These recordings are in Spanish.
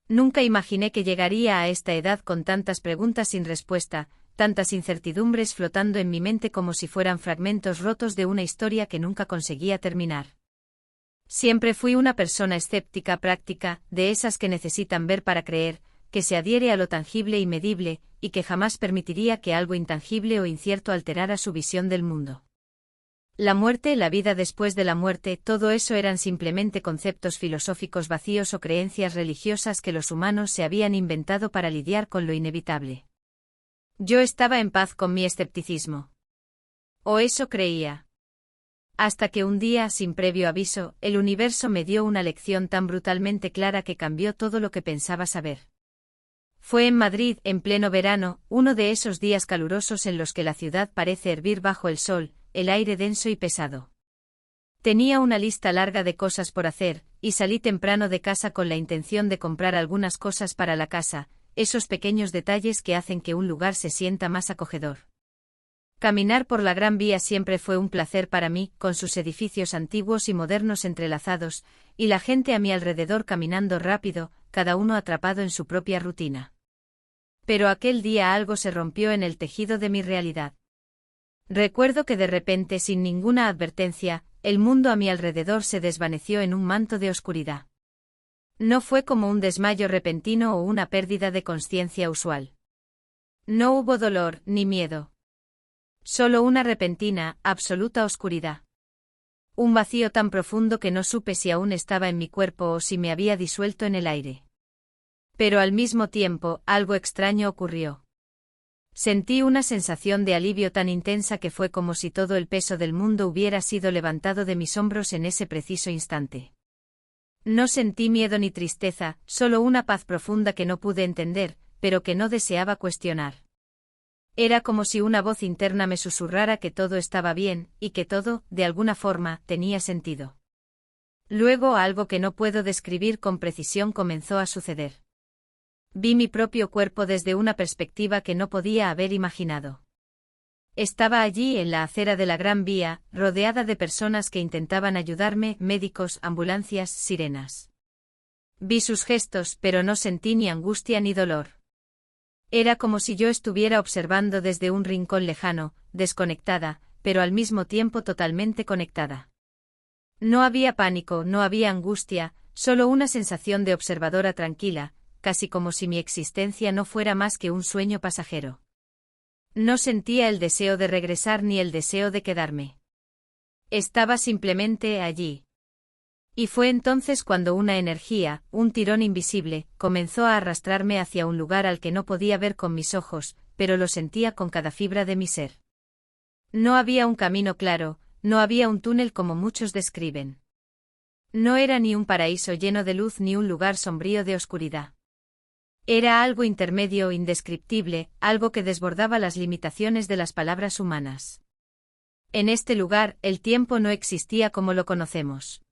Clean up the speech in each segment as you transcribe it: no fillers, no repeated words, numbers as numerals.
Nunca imaginé que llegaría a esta edad con tantas preguntas sin respuesta, tantas incertidumbres flotando en mi mente como si fueran fragmentos rotos de una historia que nunca conseguía terminar. Siempre fui una persona escéptica práctica, de esas que necesitan ver para creer, que se adhiere a lo tangible y medible, y que jamás permitiría que algo intangible o incierto alterara su visión del mundo. La muerte, la vida después de la muerte, todo eso eran simplemente conceptos filosóficos vacíos o creencias religiosas que los humanos se habían inventado para lidiar con lo inevitable. Yo estaba en paz con mi escepticismo. O eso creía. Hasta que un día, sin previo aviso, el universo me dio una lección tan brutalmente clara que cambió todo lo que pensaba saber. Fue en Madrid, en pleno verano, uno de esos días calurosos en los que la ciudad parece hervir bajo el sol, el aire denso y pesado. Tenía una lista larga de cosas por hacer, y salí temprano de casa con la intención de comprar algunas cosas para la casa, esos pequeños detalles que hacen que un lugar se sienta más acogedor. Caminar por la Gran Vía siempre fue un placer para mí, con sus edificios antiguos y modernos entrelazados, y la gente a mi alrededor caminando rápido, cada uno atrapado en su propia rutina. Pero aquel día algo se rompió en el tejido de mi realidad. Recuerdo que de repente, sin ninguna advertencia, el mundo a mi alrededor se desvaneció en un manto de oscuridad. No fue como un desmayo repentino o una pérdida de consciencia usual. No hubo dolor ni miedo. Solo una repentina, absoluta oscuridad. Un vacío tan profundo que no supe si aún estaba en mi cuerpo o si me había disuelto en el aire. Pero al mismo tiempo, algo extraño ocurrió. Sentí una sensación de alivio tan intensa que fue como si todo el peso del mundo hubiera sido levantado de mis hombros en ese preciso instante. No sentí miedo ni tristeza, solo una paz profunda que no pude entender, pero que no deseaba cuestionar. Era como si una voz interna me susurrara que todo estaba bien, y que todo, de alguna forma, tenía sentido. Luego algo que no puedo describir con precisión comenzó a suceder. Vi mi propio cuerpo desde una perspectiva que no podía haber imaginado. Estaba allí en la acera de la Gran Vía, rodeada de personas que intentaban ayudarme, médicos, ambulancias, sirenas. Vi sus gestos, pero no sentí ni angustia ni dolor. Era como si yo estuviera observando desde un rincón lejano, desconectada, pero al mismo tiempo totalmente conectada. No había pánico, no había angustia, solo una sensación de observadora tranquila, casi como si mi existencia no fuera más que un sueño pasajero. No sentía el deseo de regresar ni el deseo de quedarme. Estaba simplemente allí. Y fue entonces cuando una energía, un tirón invisible, comenzó a arrastrarme hacia un lugar al que no podía ver con mis ojos, pero lo sentía con cada fibra de mi ser. No había un camino claro, no había un túnel como muchos describen. No era ni un paraíso lleno de luz ni un lugar sombrío de oscuridad. Era algo intermedio, indescriptible, algo que desbordaba las limitaciones de las palabras humanas. En este lugar, el tiempo no existía como lo conocemos.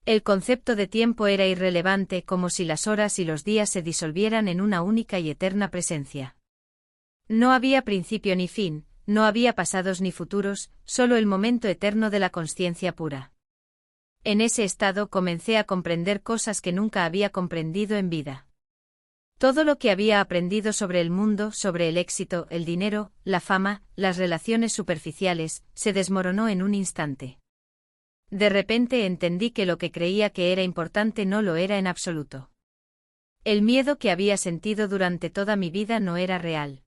El concepto de tiempo era irrelevante, como si las horas y los días se disolvieran en una única y eterna presencia. No había principio ni fin, no había pasados ni futuros, solo el momento eterno de la consciencia pura. En ese estado comencé a comprender cosas que nunca había comprendido en vida. Todo lo que había aprendido sobre el mundo, sobre el éxito, el dinero, la fama, las relaciones superficiales, se desmoronó en un instante. De repente entendí que lo que creía que era importante no lo era en absoluto. El miedo que había sentido durante toda mi vida no era real.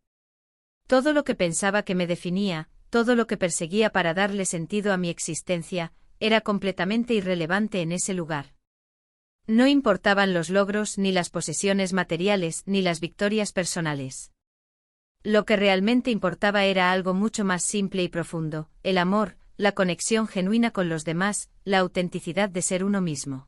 Todo lo que pensaba que me definía, todo lo que perseguía para darle sentido a mi existencia, era completamente irrelevante en ese lugar. No importaban los logros, ni las posesiones materiales, ni las victorias personales. Lo que realmente importaba era algo mucho más simple y profundo, el amor, la conexión genuina con los demás, la autenticidad de ser uno mismo.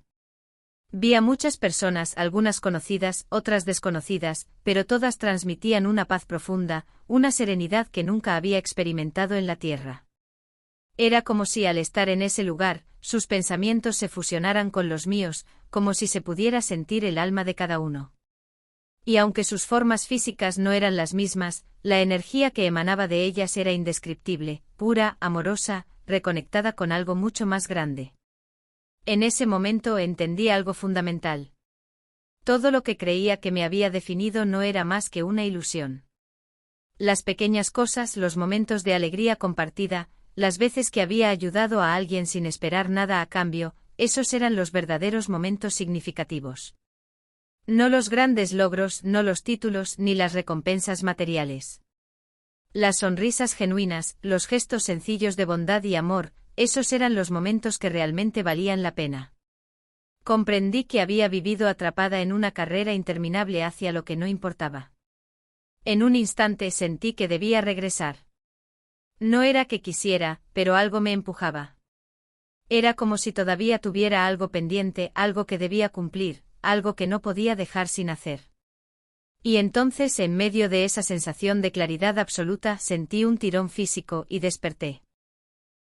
Vi a muchas personas, algunas conocidas, otras desconocidas, pero todas transmitían una paz profunda, una serenidad que nunca había experimentado en la tierra. Era como si al estar en ese lugar, sus pensamientos se fusionaran con los míos, como si se pudiera sentir el alma de cada uno. Y aunque sus formas físicas no eran las mismas, la energía que emanaba de ellas era indescriptible, pura, amorosa, reconectada con algo mucho más grande. En ese momento entendí algo fundamental. Todo lo que creía que me había definido no era más que una ilusión. Las pequeñas cosas, los momentos de alegría compartida, las veces que había ayudado a alguien sin esperar nada a cambio, esos eran los verdaderos momentos significativos. No los grandes logros, no los títulos ni las recompensas materiales. Las sonrisas genuinas, los gestos sencillos de bondad y amor, esos eran los momentos que realmente valían la pena. Comprendí que había vivido atrapada en una carrera interminable hacia lo que no importaba. En un instante sentí que debía regresar. No era que quisiera, pero algo me empujaba. Era como si todavía tuviera algo pendiente, algo que debía cumplir, algo que no podía dejar sin hacer. Y entonces, en medio de esa sensación de claridad absoluta, sentí un tirón físico y desperté.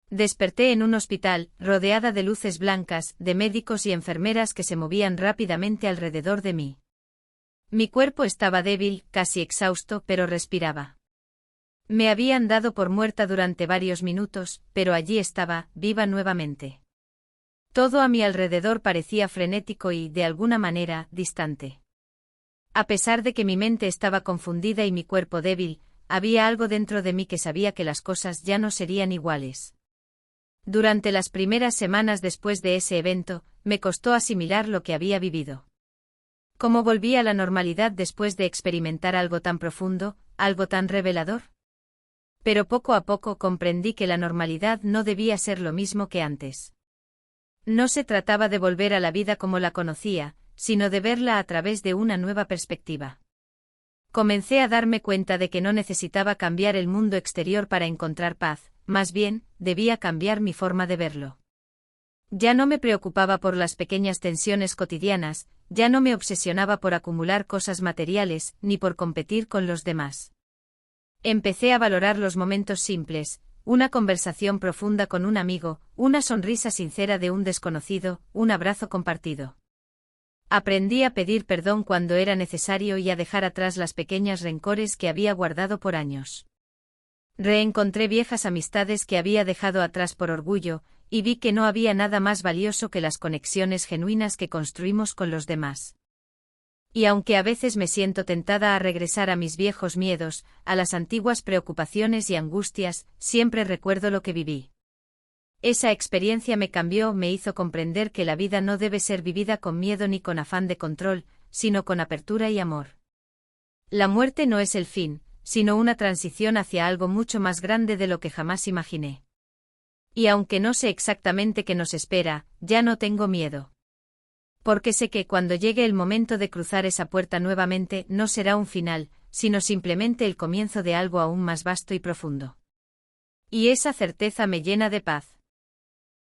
Desperté en un hospital, rodeada de luces blancas, de médicos y enfermeras que se movían rápidamente alrededor de mí. Mi cuerpo estaba débil, casi exhausto, pero respiraba. Me habían dado por muerta durante varios minutos, pero allí estaba, viva nuevamente. Todo a mi alrededor parecía frenético y, de alguna manera, distante. A pesar de que mi mente estaba confundida y mi cuerpo débil, había algo dentro de mí que sabía que las cosas ya no serían iguales. Durante las primeras semanas después de ese evento, me costó asimilar lo que había vivido. ¿Cómo volví a la normalidad después de experimentar algo tan profundo, algo tan revelador? Pero poco a poco comprendí que la normalidad no debía ser lo mismo que antes. No se trataba de volver a la vida como la conocía, sino de verla a través de una nueva perspectiva. Comencé a darme cuenta de que no necesitaba cambiar el mundo exterior para encontrar paz, más bien, debía cambiar mi forma de verlo. Ya no me preocupaba por las pequeñas tensiones cotidianas, ya no me obsesionaba por acumular cosas materiales, ni por competir con los demás. Empecé a valorar los momentos simples, una conversación profunda con un amigo, una sonrisa sincera de un desconocido, un abrazo compartido. Aprendí a pedir perdón cuando era necesario y a dejar atrás las pequeñas rencores que había guardado por años. Reencontré viejas amistades que había dejado atrás por orgullo, y vi que no había nada más valioso que las conexiones genuinas que construimos con los demás. Y aunque a veces me siento tentada a regresar a mis viejos miedos, a las antiguas preocupaciones y angustias, siempre recuerdo lo que viví. Esa experiencia me cambió, me hizo comprender que la vida no debe ser vivida con miedo ni con afán de control, sino con apertura y amor. La muerte no es el fin, sino una transición hacia algo mucho más grande de lo que jamás imaginé. Y aunque no sé exactamente qué nos espera, ya no tengo miedo. Porque sé que cuando llegue el momento de cruzar esa puerta nuevamente no será un final, sino simplemente el comienzo de algo aún más vasto y profundo. Y esa certeza me llena de paz.